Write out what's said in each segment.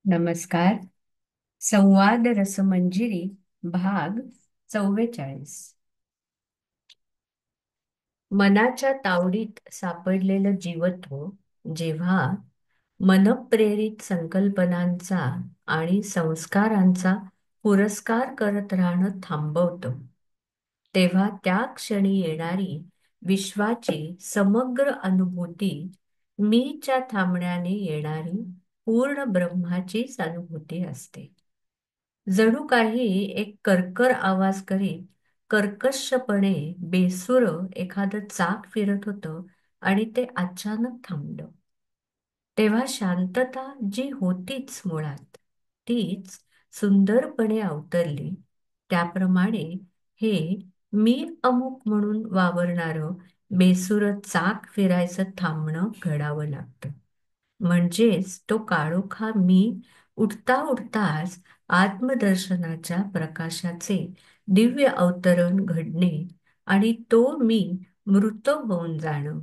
नमस्कार. संवाद रसमंजिरी भाग 44. मनाच्या तावडीत सापडलेलं जीवत्व जेव्हा मनप्रेरित संकल्पनांचा आणि संस्कारांचा पुरस्कार करत राहणं थांबवतं, तेव्हा त्या क्षणी येणारी विश्वाची समग्र अनुभूती मीच्या थांबण्याने येणारी पूर्ण ब्रह्माचीच अनुभूती असते. जणू काही एक कर्कर आवाज करीत कर्कशपणे बेसूर एखादं चाक फिरत होतं आणि ते अचानक थांबलं. तेव्हा शांतता जी होतीच मुळात, तीच सुंदरपणे अवतरली. त्याप्रमाणे हे मी अमुक म्हणून वावरणारं बेसूर चाक फिरायचं थांबणं घडावं लागतं. म्हणजेच तो काळोखा मी उठता उठताच आत्मदर्शनाच्या प्रकाशाचे दिव्य अवतरण घडणे आणि तो मी मृत होऊन जाणं,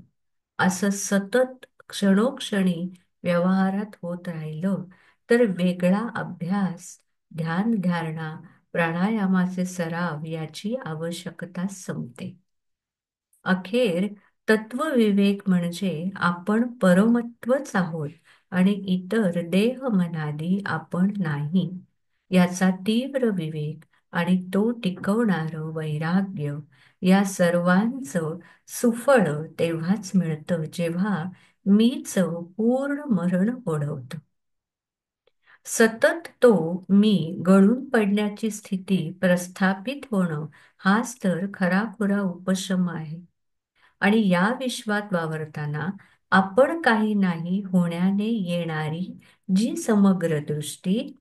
असं सतत क्षणोक्षणी व्यवहारात होत राहिलं तर वेगळा अभ्यास, ध्यानधारणा, प्राणायामाचे सराव याची आवश्यकता संपते. अखेर तत्वविवेक म्हणजे आपण परमत्वच आहोत आणि इतर देह मनादी आपण नाही, याचा तीव्र विवेक आणि तो टिकवणारं वैराग्य या सर्वांचं सुफळ तेव्हाच मिळतं जेव्हा मीच पूर्ण मरण ओढवतं. सतत तो मी गळून पडण्याची स्थिती प्रस्थापित होणं हाच तर खराखुरा उपशम आहे. आणि या विश्वात वावरताना आपण काही नाही होण्याने येणारी जी समग्र दृष्टी,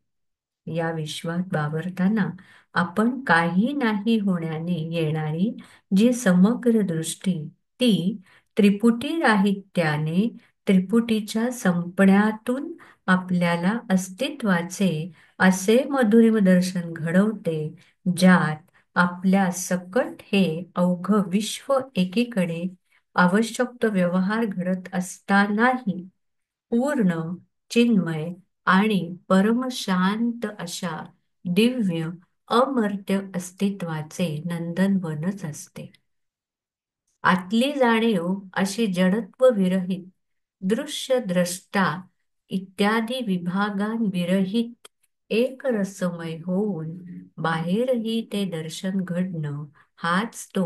या विश्वात वावरताना आपण काही नाही होण्याने येणारी जी समग्र दृष्टी, ती त्रिपुटी राहित्याने त्रिपुटीच्या संपण्यातून आपल्याला अस्तित्वाचे असे मधुरिम दर्शन घडवते, ज्यात आपल्या सकट हे अवघ विश्व एकीकडे आवश्यक तो व्यवहार घडत असतानाही पूर्ण, चिन्मय आणि परमशांत अशा दिव्य अमर्त्य अस्तित्वाचे नंदनवनच असते. आतली जाणीव अशी जडत्व विरहित, दृश्य द्रष्टा इत्यादी विभागांविरहित एक रसमय होऊन बाहेरही ते दर्शन घडणं, हाच तो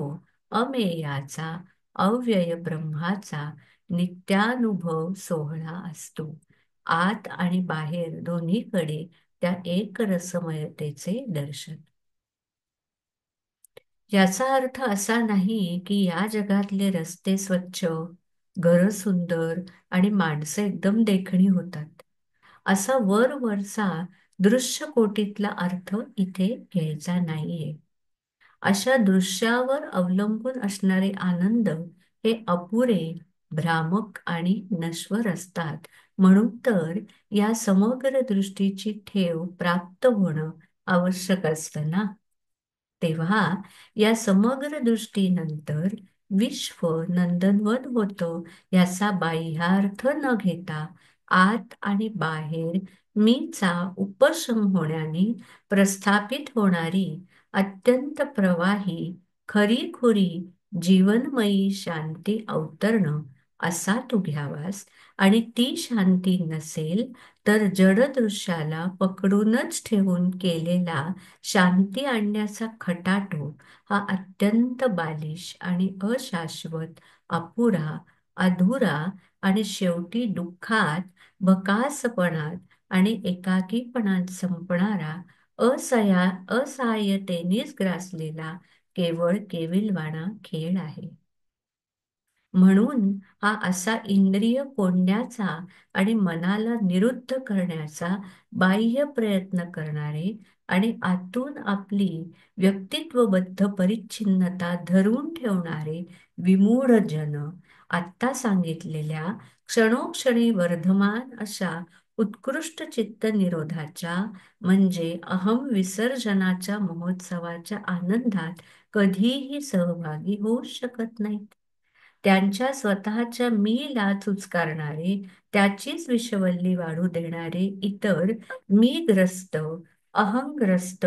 अमेयाचा अव्यय ब्रह्माचा नित्यानुभव सोहळा असतो. आत आणि बाहेर दोन्हीकडे त्या एक रसमयतेचे दर्शन. याचा अर्थ असा नाही की या जगातले रस्ते स्वच्छ, घरं सुंदर आणि माणसं एकदम देखणी होतात, असा वरवरचा दृश्यकोटीतला अर्थ इथे घ्यायचा नाहीये. अशा दृश्यावर अवलंबून असणारे आनंद हे अपुरे, भ्रामक आणि नश्वर असतात. म्हणून तर या समग्र दृष्टीची ठेव प्राप्त होणं आवश्यक असतं ना. तेव्हा या समग्र दृष्टीनंतर विश्व नंदनवन होतं, याचा बाह्यार्थ न घेता आत आणि बाहेर मीचा उपशम होण्याने प्रस्थापित होणारी अत्यंत प्रवाही, खरीखुरी जीवनमयी शांती अवतरणं असा तू घ्यावास. आणि ती शांती नसेल तर जडदृश्याला पकडूनच ठेवून केलेला शांती आणण्याचा खटाटोप हा अत्यंत बालिश आणि अशाश्वत, अपुरा, अधुरा आणि शेवटी दुःखात, भकासपणात आणि एकाकीपणात संपणारा असहाय्यतेनेच ग्रासलेला केवळ केविलवाणा खेळ आहे. म्हणून हा असा इंद्रिय कोंडण्याचा आणि मनाला निरुद्ध करण्याचा बाह्य प्रयत्न करणारे आणि आतून आपली व्यक्तित्वबद्ध परिच्छिन्नता धरून ठेवणारे विमूढ जन, आत्ता सांगितलेल्या क्षणोक्षणी वर्धमान अशा उत्कृष्ट चित्त निरोधाच्या म्हणजे अहम विसर्जनाच्या महोत्सवाच्या आनंदात कधीही सहभागी होऊ शकत नाहीत. त्यांच्या स्वतःच्या मीला चुचकारणारे, त्याचीच विषवल्ली वाढू देणारे इतर मीग्रस्त, अहंग्रस्त,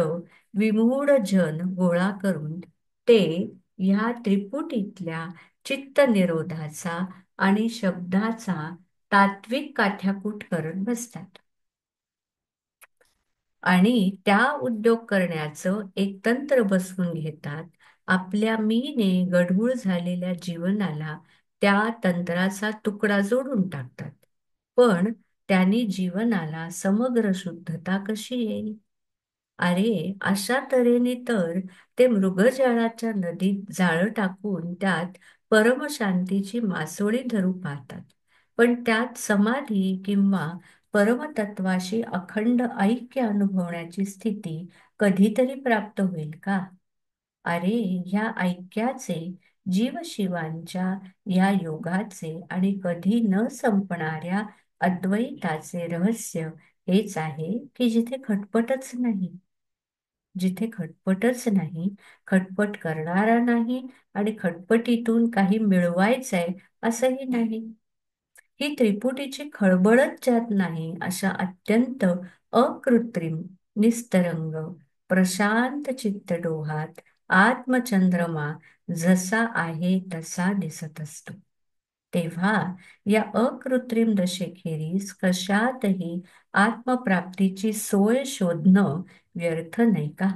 विमूढ जन गोळा करून ते ह्या त्रिपुटीतल्या चित्तनिरोधाचा आणि शब्दाचा तात्विक काठ्याकूट करत बसतात. आणि त्या उद्योग करण्याचं एक तंत्र बसवून घेतात. आपल्या मीने गढूळ झालेल्या जीवनाला त्या तंत्राचा तुकडा जोडून टाकतात. पण त्यांनी जीवनाला समग्र शुद्धता कशी येईल? अरे, अशा तऱ्हेने तर ते मृगजळाच्या नदीत जाळं टाकून त्यात परमशांतीची मासोळी धरू पाहतात. पण त्यात समाधी किंवा परमतत्वाशी अखंड ऐक्य अनुभवण्याची स्थिती कधीतरी प्राप्त होईल का? अरे, ह्या ऐक्याचे, जीवशिवांच्या या योगाचे आणि कधी न संपणाऱ्या अद्वैताचे रहस्य हेच आहे की जिथे खटपटच नाही, खटपट करणारा नाही आणि खटपटीतून काही मिळवायचंय असंही नाही. ही त्रिपुटीची खळबळच ज्यात नाही, अशा अत्यंत अकृत्रिम, निस्तरंग, प्रशांत चित्तडोहात आत्मचंद्रमा जसा आहे तसा दिसत असतो. तेव्हा या अकृत्रिम दशेखेरीज कशातही आत्मप्राप्तीची सोय शोधणं व्यर्थ नाही का?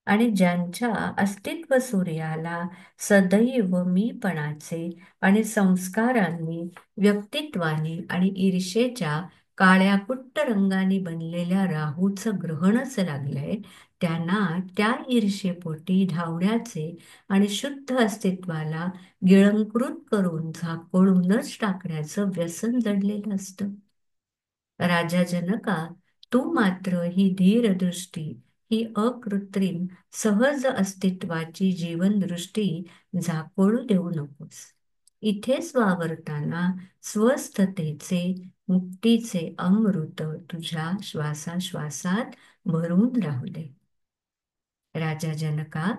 आणि ज्यांच्या अस्तित्व सूर्याला सदैव मीपणाचे आणि संस्कारांनी, व्यक्तित्वानी आणि ईर्षेच्या काळ्या कुट्ट रंगाने बनलेल्या राहूचं ग्रहणच लागलंय, त्यांना त्या ईर्षेपोटी धावण्याचे आणि शुद्ध अस्तित्वाला गिळंकृत करून झाकोळूनच टाकण्याचं व्यसन जडलेलं असतं. राजा जनका, तू मात्र ही धीरदृष्टी, ही अकृत्रिम सहज अस्तित्वाची जीवनदृष्टी झाकोळू देऊ नकोस. इथेच वावरताना स्वस्थतेचे, मुक्तीचे अमृत तुझ्या श्वासाश्वासात भरून राहू दे. राजा जनका,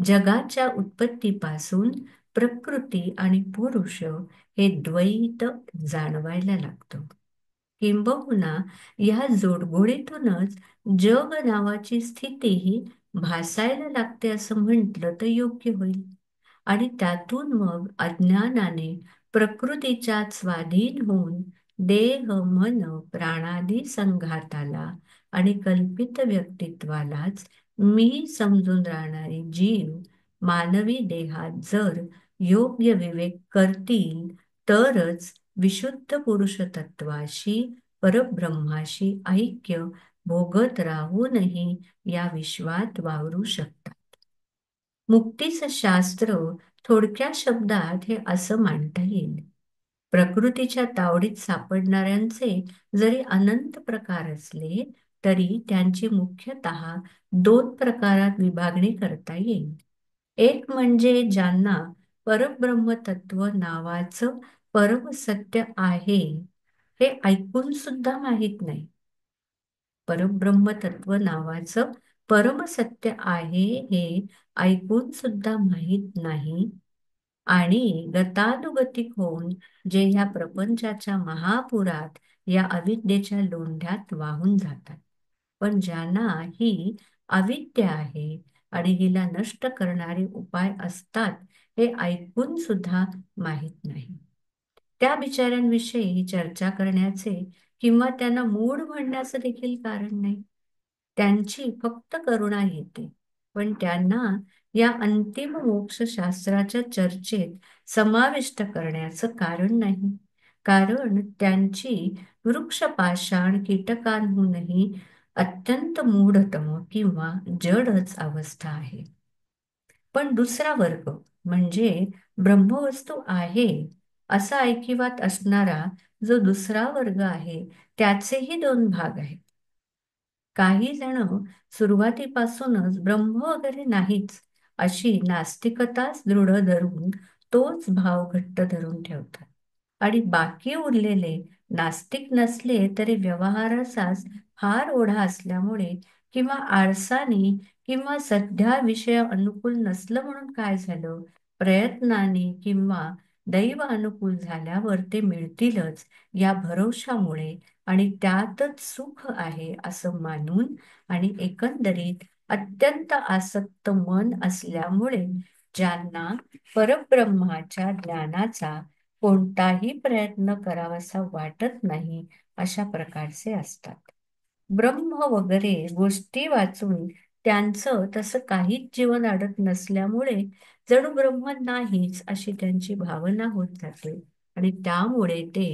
जगाच्या उत्पत्तीपासून प्रकृती आणि पुरुष हे द्वैत जाणवायला लागतं. किंबहुना या जोडगोळीतूनच जग नावाची स्थितीही भासायला लागते असं म्हटलं तर योग्य होईल. आणि त्यातून मग अज्ञानाने प्रकृतीच्या स्वाधीन होऊन देह, मन, प्राणादी संघाताला आणि कल्पित व्यक्तित्वालाच मी समजून राहणारे जीव मानवी देहात जर योग्य विवेक करतील तरच विशुद्ध पुरुषतत्वाशी, परब्रह्माशी ऐक्य भोगत राहूनही या विश्वात वावरू शकतात. मुक्तीचं शास्त्र थोडक्या शब्दात हे असं मांडता येईल. प्रकृतीच्या तावडीत सापडणाऱ्यांचे जरी अनंत प्रकार असले तरी त्यांची मुख्यतः दोन प्रकारात विभागणी करता येईल. एक म्हणजे ज्यांना परब्रह्मतत्व नावाचं परमसत्य आहे हे ऐकून सुद्धा माहीत नाही. परब्रह्म तत्व नावाचं परमसत्य आहे हे ऐकून सुद्धा माहीत नाही आणि गतानुगतिक होऊन जे ह्या प्रपंचाच्या महापुरात या अविद्येच्या लोंढ्यात वाहून जातात. पण ज्यांना ही अविद्या आहे आणि हिला नष्ट करणारे उपाय असतात हे ऐकून सुद्धा माहीत नाही. त्या बिचाऱ्यांविषयी चर्चा करण्याचे किंवा त्यांना मूढ म्हणण्याचं देखील कारण नाही. त्यांची फक्त करुणा येते, पण त्यांना या अंतिम मोक्षशास्त्राच्या चर्चेत समाविष्ट करण्याचं कारण नाही. कारण त्यांची वृक्षपाषाण कीटकांहूनही अत्यंत मूढतम किंवा जडच अवस्था आहे. पण दुसरा वर्ग म्हणजे ब्रह्मवस्तू आहे असा ऐकिवात असणारा जो दुसरा वर्ग आहे त्याचेही दोन भाग आहेत. काही जण सुरुवातीपासूनच ब्रह्म वगैरे नाहीच अशी नास्तिकताच दृढ धरून तोच भाव घट्ट धरून ठेवतात. आणि बाकी उरलेले नास्तिक नसले तरी व्यवहाराचाच फार ओढा असल्यामुळे किंवा आळसाने किंवा सध्या विषय अनुकूल नसलं म्हणून काय झालं, प्रयत्नाने किंवा दैव अनुकूल झाल्यावर ते मिळतीलच या भरवशामुळे आणि त्यातच सुख आहे असं मानून आणि एकंदरीत अत्यंत आसक्त मन असल्यामुळे ज्यांना परब्रह्माच्या ज्ञानाचा कोणताही प्रयत्न करावासा वाटत नाही अशा प्रकारचे असतात. ब्रह्म वगैरे गोष्टी वाचून त्यांचं तसं काहीच जीवन अडत नसल्यामुळे जणू ब्रह्म नाहीच अशी त्यांची भावना होत जाते आणि त्यामुळे ते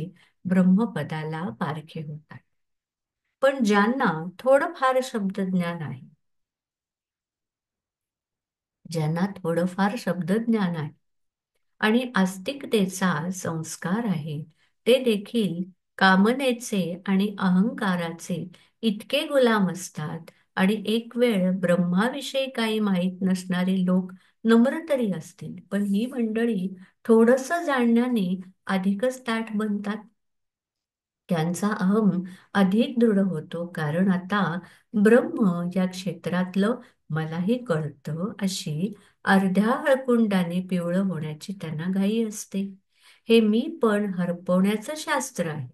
ब्रह्मपदाला पारखे होतात. पण ज्यांना थोडंफार शब्दज्ञान आहे, ज्यांना थोडंफार शब्दज्ञान आहे आणि आस्तिकतेचा संस्कार आहे, ते देखील कामनेचे आणि अहंकाराचे इतके गुलाम असतात आणि एक वेळ ब्रह्माविषयी काही माहीत नसणारे लोक नम्र तरी असतील, पण ही मंडळी थोडंसं जाणण्याने अधिकच ताठ बनतात. त्यांचा अहम अधिक दृढ होतो, कारण आता ब्रह्म या क्षेत्रातलं मलाही कळतं अशी अर्ध्या हळकुंडाने पिवळं होण्याची त्यांना घाई असते. हे मी पण हरपवण्याचं शास्त्र आहे.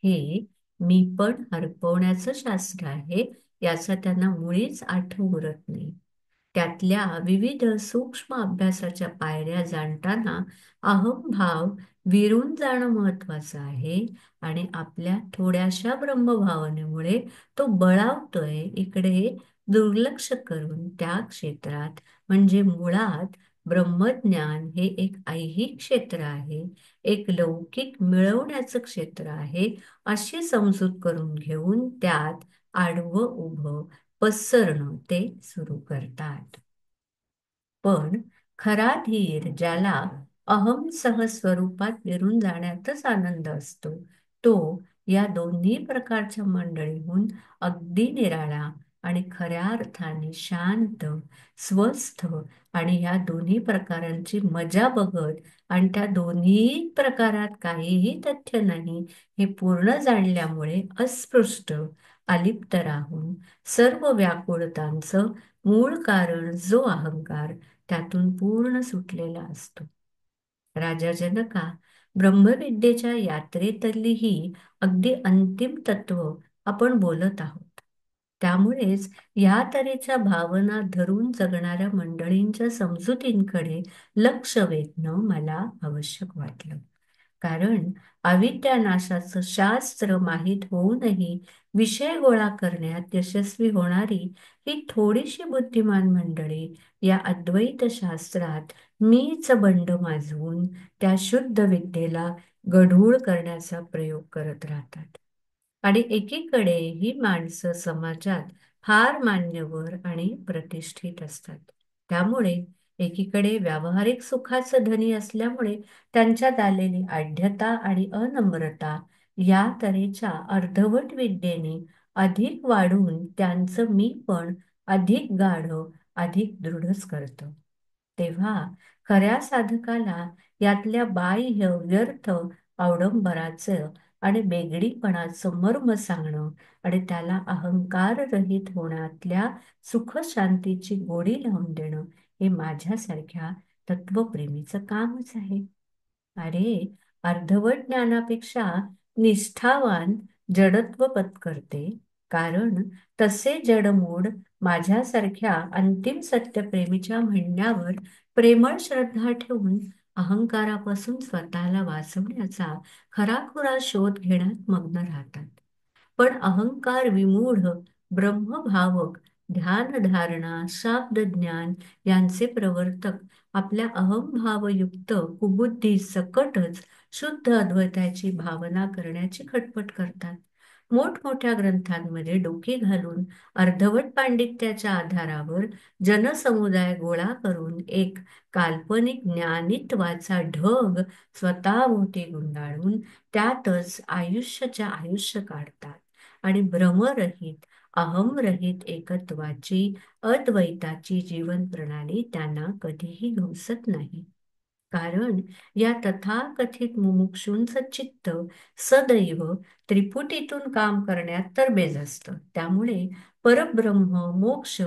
हे मी पण हरपवण्याचं शास्त्र आहे याचा त्यांना मुळीच आठवण उरत नाही. त्यातल्या विविध सूक्ष्म अभ्यासाच्या पायऱ्या जाणताना अहंभाव विरून जाणं महत्वाचं आहे आणि आपल्या थोड्याशा ब्रह्मभावनेमुळे तो बळावतोय इकडे दुर्लक्ष करून त्या क्षेत्रात म्हणजे मुळात ब्रह्मज्ञान हे एक ऐहिक क्षेत्र आहे, एक लौकिक मिळवण्याचं क्षेत्र आहे अशी समजूत करून घेऊन त्यात आडवं उभं पसरणं ते सुरू करतात. पण खरा धीर ज्याला अहम सह स्वरूपात विरून जाण्यातच आनंद असतो, तो या दोन्ही प्रकारच्या मंडळीहून अगदी निराळा आणि खऱ्या अर्थाने शांत, स्वस्थ आणि या दोन्ही प्रकारांची मजा बघत आणि त्या दोन्ही प्रकारात काहीही तथ्य नाही हे पूर्ण जाणल्यामुळे अस्पृष्ट, अलिप्त राहून सर्व व्याकुळतांचं मूळ कारण जो अहंकार त्यातून पूर्ण सुटलेला असतो. राजा जनका, ब्रह्मविद्येच्या यात्रेतली ही अगदी अंतिम तत्व आपण बोलत आहोत. त्यामुळेच या तऱ्हेच्या भावना धरून जगणाऱ्या मंडळींच्या समजुतींकडे लक्ष वेधणं मला आवश्यक वाटलं. कारण अविद्यानाशाचं शास्त्र माहीत होऊनही विषय गोळा करण्यात यशस्वी होणारी ही थोडीशी बुद्धिमान मंडळी या अद्वैत शास्त्रात मीच बंड माजवून त्या शुद्ध विद्येला गढूळ करण्याचा प्रयोग करत राहतात. आणि एकीकडे ही माणसं समाजात फार मान्यवर आणि प्रतिष्ठित असतात. त्यामुळे एकीकडे व्यावहारिक सुखाचं धनी असल्यामुळे त्यांच्यात आलेली आढ्यता आणि अनम्रता या तऱ्हेच्या अर्धवट विद्येने अधिक वाढून त्यांचं मी पण अधिक गाढ, अधिक दृढच करतं. तेव्हा खऱ्या साधकाला यातल्या बाह्य व्यर्थ अवडंबराचं आणि बेगडीपणाचं मर्म सांगणं आणि त्याला अहंकार रहित होण्यातल्या सुख शांतीची गोडी लावून देणं हे माझ्यासारख्या तत्वप्रेमीचं कामच आहे. अरे, अर्धवट ज्ञानापेक्षा निष्ठावान जडत्व पत्करते, कारण तसे जडमूड माझ्यासारख्या अंतिम सत्यप्रेमीच्या म्हणण्यावर प्रेमळ श्रद्धा ठेवून अहंकारापासून स्वतःला वाचवण्याचा खराखुरा शोध घेण्यात मग्न राहतात. पण अहंकार विमूढ ब्रह्मभावक ध्यानधारणा शाब्दज्ञान यांचे प्रवर्तक आपल्या अहंभावयुक्त कुबुद्धी सकटच शुद्ध अद्वैताची भावना करण्याची खटपट करतात. मोठमोठ्या ग्रंथांमध्ये डोके घालून अर्धवट पांडित्याच्या आधारावर जनसमुदाय गोळा करून एक काल्पनिक ज्ञानित्वाचा ढग स्वतःभोवती गुंडाळून त्यातच आयुष्याच्या आयुष्य काढतात आणि भ्रमरहित अहमरहित एकत्वाची अद्वैताची जीवन प्रणाली त्यांना कधीही गवसत नाही. कारण या तथाकथित मुमुक्षूंचं चित्त सदैव त्रिपुटीतून काम करण्यात तरबेज असतं. त्यामुळे परब्रह्म मोक्ष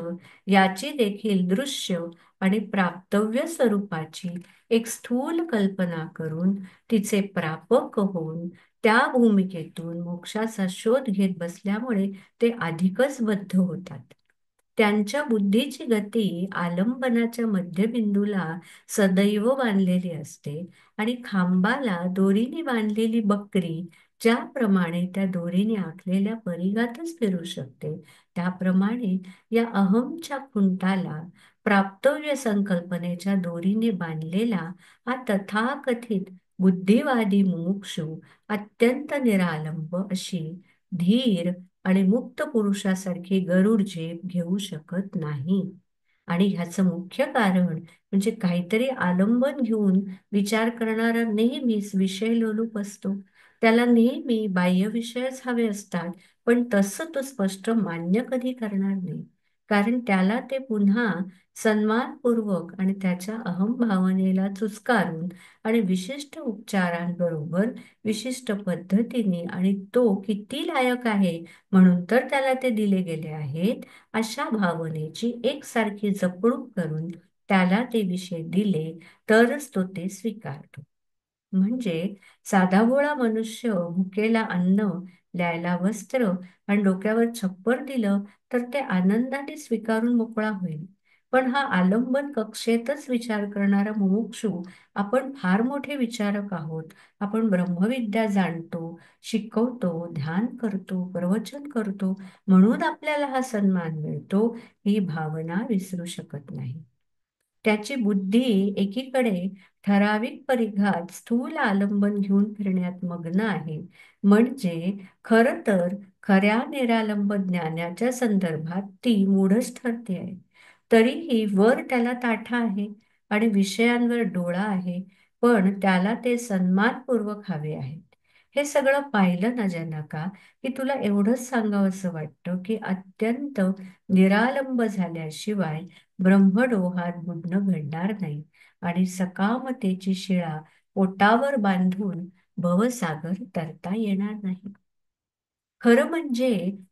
याची देखील दृश्य आणि प्राप्तव्य स्वरूपाची एक स्थूल कल्पना करून तिचे प्रापक होऊन त्या भूमिकेतून मोक्षाचा शोध घेत बसल्यामुळे ते अधिकच बद्ध होतात. त्यांच्या बुद्धीची गती आलंबनाच्या मध्यबिंदूला सदैव बांधलेली असते आणि खांबाला दोरीने बांधलेली बकरी ज्याप्रमाणे त्या दोरीने आखलेल्या परिघातच फिरू शकते, त्याप्रमाणे या अहमच्या खुंटाला प्राप्तव्य संकल्पनेच्या दोरीने बांधलेला हा तथाकथित बुद्धिवादी मुमुक्षू अत्यंत निरालंब अशी धीर आणि मुक्त पुरुषासारखी गरुड झेप घेऊ शकत नाही. आणि ह्याचं मुख्य कारण म्हणजे काहीतरी आलंबन घेऊन विचार करणारा नेहमीच विषय लोलूप असतो. त्याला नेहमी बाह्य विषयच हवे असतात, पण तसं तो स्पष्ट मान्य कधी करणार नाही. कारण त्याला ते पुन्हा सन्मानपूर्वक आणि त्याच्या अहंभावनेला चुचकारून आणि विशिष्ट उपचारांबरोबर विशिष्ट पद्धतीने आणि तो किती लायक आहे म्हणून तर त्याला ते दिले गेले आहेत, अशा भावनेची एकसारखी जपणूक करून त्याला ते विषय दिले तरच तो ते स्वीकारतो. म्हणजे साधा भोळा मनुष्य भुकेला अन्न, ल्यायला वस्त्र आणि डोक्यावर छप्पर दिलं तर ते आनंदाने स्वीकारून मोकळा होईल. पण हा आलंबन कक्षेतच विचार करणारा मुमुक्षू, आपण फार मोठे विचारक आहोत, आपण ब्रह्मविद्या जाणतो, शिकवतो, ध्यान करतो, प्रवचन करतो, म्हणून आपल्याला हा सन्मान मिळतो, ही भावना विसरू शकत नाही. त्याची बुद्धी एकीकडे ठराविक परिघात स्थूल आलंबन घेऊन फिरण्यात मग्न आहे. म्हणजे खरं तर खऱ्या निरालंब ज्ञानाच्या संदर्भात ती मूढच ठरते आहे. तरीही वर त्याला ताठा आहे आणि विषयांवर डोळा आहे, पण त्याला ते सन्मानपूर्वक हवे आहेत. हे सगळं पाहिलं ना जनका, की तुला एवढंच सांगावंसं वाटतं की अत्यंत निरालंब झाल्याशिवाय ब्रह्मडोहात बुडणं घडणार नाही आणि सकामतेची शिळा पोटावर बांधून भवसागर तरता येणार नाही. खरं म्हणजे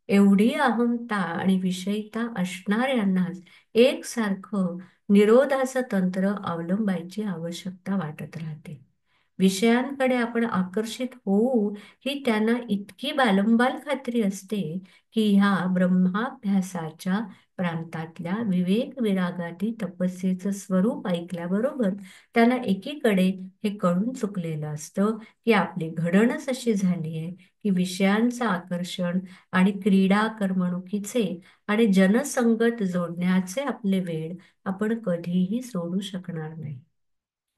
एवढी अहंता आणि विषयिता असणाऱ्यांनाच एकसारखं निरोधाचं तंत्र अवलंबायची आवश्यकता वाटत राहते. विषयांकडे आपण आकर्षित होऊ ही त्यांना इतकी बालंबाल खात्री असते की ह्या ब्रह्माभ्यासाच्या प्रांतातल्या विवेक विरागाती तपस्येचं स्वरूप ऐकल्याबरोबर त्यांना एकीकडे हे कळून चुकलेलं असतं की आपली घडणच अशी झाली आहे की विषयांचं आकर्षण आणि क्रीडा करमणुकीचे आणि जनसंगत जोडण्याचे आपले वेळ आपण कधीही सोडू शकणार नाही.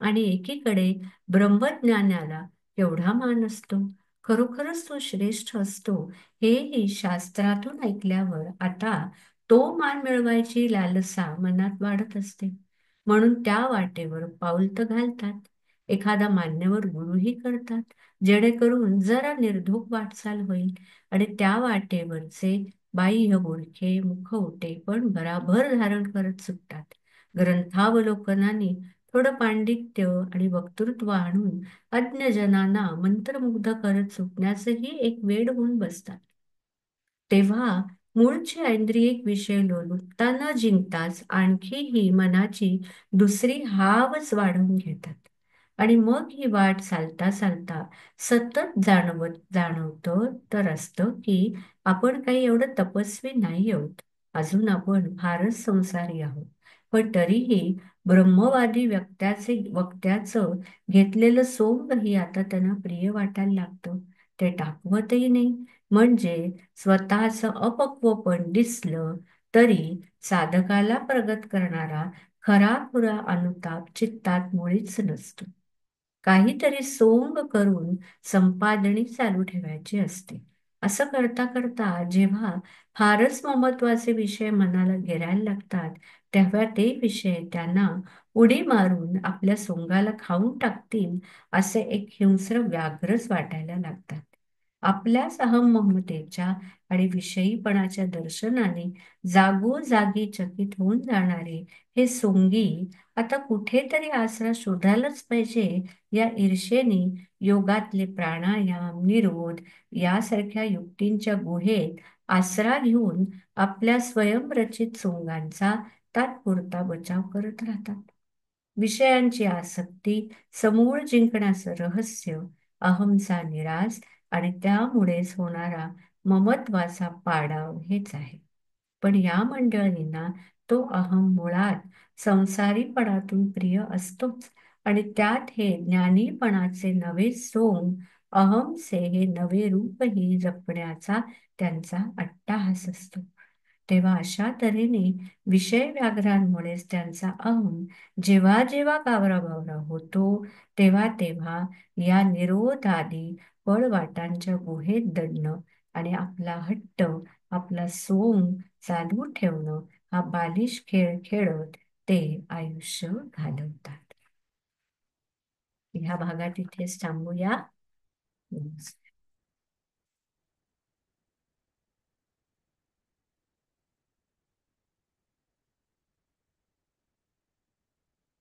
आणि एकीकडे ब्रह्मज्ञानाला केवढा मान असतो, खरोखरच तो श्रेष्ठ असतो, हेही शास्त्रातून ऐकल्यावर आता तो मान मिळवायची लालसा मनात वाढत असते. म्हणून त्या वाटेवर पाऊल तर घालतात, एखादा मान्यवर गुरुही करतात, जेणेकरून जरा निर्धोक वाटचाल होईल आणि त्या वाटेवरचे बाह्य बोडखे मुखवटे पण भराभर धारण करत सुटतात. ग्रंथावलोकनाने थोडं पांडित्य आणि वक्तृत्व आणून अज्ञजनांना मंत्रमुग्ध करत सुटण्याचंही एक वेड होऊन बसतात. तेव्हा मूळचे ऐंद्रियिक विषय लोलुपता न जिंकताच आणखीही मनाची दुसरी हावच वाढवून घेतात. आणि मग ही वाट चालता चालता सतत जाणवतं तर असतं की आपण काही एवढं तपस्वी नाही आहोत. अजून आपण फारच संसारी आहोत. पण तरीही ब्रह्मवादी वक्त्याचं घेतलेलं सोंगही आता त्यांना प्रिय वाटायला लागतं. ते टाकवतही नाही. म्हणजे स्वतःचं अपक्वपण दिसलं तरी साधकाला प्रगत करणारा खराखुरा अनुताप चित्तात मुळीच नसतो. काहीतरी सोंग करून संपादनी चालू ठेवायची असते. असं करता करता जेव्हा फारच महत्वाचे विषय मनाला गिरायला लागतात, तेव्हा ते विषय त्यांना उडी मारून आपल्या सोंगाला खाऊन टाकतील असे एक हिंस्र व्याघ्रच वाटायला लागतात. आपल्याच अहम ममतेच्या आणि विषयीपणाच्या दर्शनाने जागोजागी चकित होऊन जाणारे हे सोंगी आता कुठेतरी आसरा शोधायलाच पाहिजे या ईर्षेने योगातले प्राणायाम, निरोध यासारख्या युक्तींच्या गुहेत आसरा घेऊन आपल्या स्वयंरचित सोंगांचा तात्पुरता बचाव करत राहतात. विषयांची आसक्ती समूळ जिंकण्याचं रहस्य अहमचा निराश आणि त्यामुळेच होणारा ममत्वाचा पाडाव हेच आहे. पण या मंडळींना तो अहम मुळात संसारीपणातून प्रिय असतोच आणि त्यात हे ज्ञानीपणाचे नवे सोंग अहमचे हे नवे रूपही जपण्याचा त्यांचा अट्टाहास असतो. तेव्हा अशा तऱ्हेने विषय व्याघ्रांमुळेच त्यांचा अहम जेव्हा जेव्हा कावराबावरा होतो, तेव्हा तेव्हा या निरोधादी पळवाटांच्या गुहेत दडणं आणि आपला हट्ट, आपला सोंग चालू ठेवणं हा बालिश खेळ खेळत ते आयुष्य घालवतात. ह्या भागात इथेच थांबूया. नमस्कार.